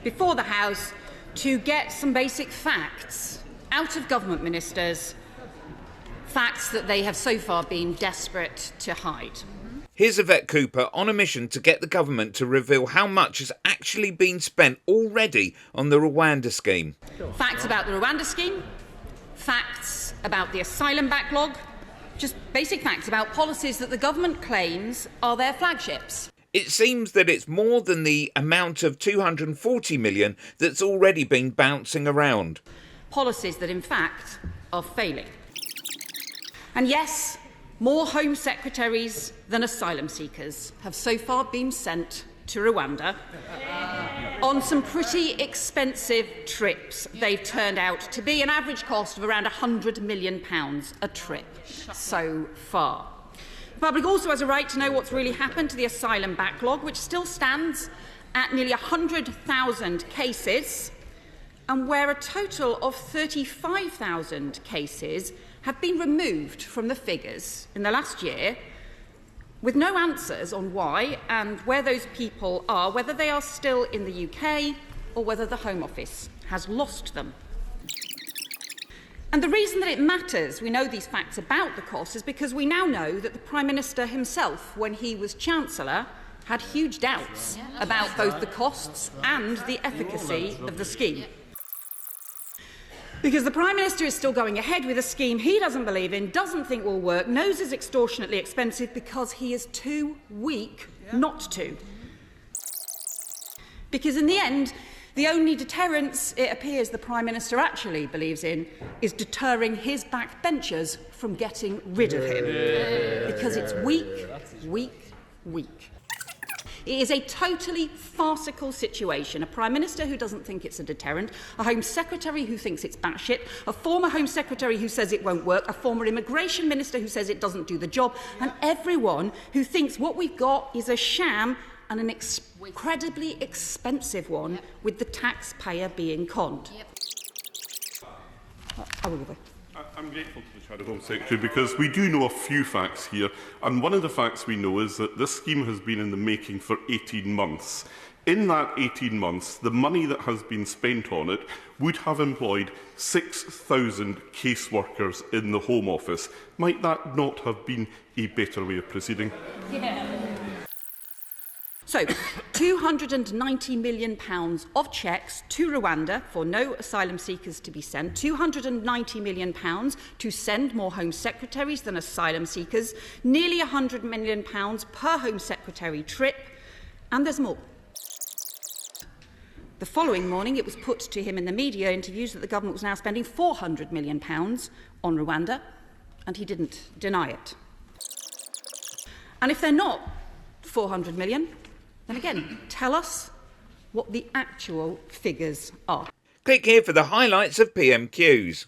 before the House to get some basic facts out of government ministers, facts that they have so far been desperate to hide. Here's Yvette Cooper on a mission to get the government to reveal how much has actually been spent already on the Rwanda Scheme. Facts about the Rwanda Scheme, facts about the asylum backlog, just basic facts about policies that the government claims are their flagships. It seems that it's more than the amount of 240 million that's already been bouncing around. Policies that, in fact, are failing. And yes, more Home Secretaries than asylum seekers have so far been sent to Rwanda on some pretty expensive trips. They've turned out to be an average cost of around £100 million a trip so far. The public also has a right to know what's really happened to the asylum backlog, which still stands at nearly 100,000 cases, and where a total of 35,000 cases have been removed from the figures in the last year, with no answers on why and where those people are, whether they are still in the UK or whether the Home Office has lost them. And the reason that it matters, we know these facts about the cost, is because we now know that the Prime Minister himself, when he was Chancellor, had huge doubts about both the costs and the efficacy of the scheme. Because the Prime Minister is still going ahead with a scheme he doesn't believe in, doesn't think will work, knows is extortionately expensive because he is too weak not to. Because in the end, the only deterrence it appears the Prime Minister actually believes in is deterring his backbenchers from getting rid of him. Because it's weak, weak, weak. It is a totally farcical situation. A Prime Minister who doesn't think it's a deterrent, a Home Secretary who thinks it's batshit, a former Home Secretary who says it won't work, a former Immigration Minister who says it doesn't do the job, and everyone who thinks what we've got is a sham and an incredibly expensive one, with the taxpayer being conned. I'm grateful to the Shadow Home Secretary because we do know a few facts here, and one of the facts we know is that this scheme has been in the making for 18 months. In that 18 months, the money that has been spent on it would have employed 6,000 caseworkers in the Home Office. Might that not have been a better way of proceeding? So, £290 million of cheques to Rwanda for no asylum seekers to be sent, £290 million to send more Home Secretaries than asylum seekers, nearly £100 million per Home Secretary trip, and there's more. The following morning, it was put to him in the media interviews that the government was now spending £400 million on Rwanda, and he didn't deny it. And if they're not 400 million, then again, tell us what the actual figures are. Click here for the highlights of PMQs.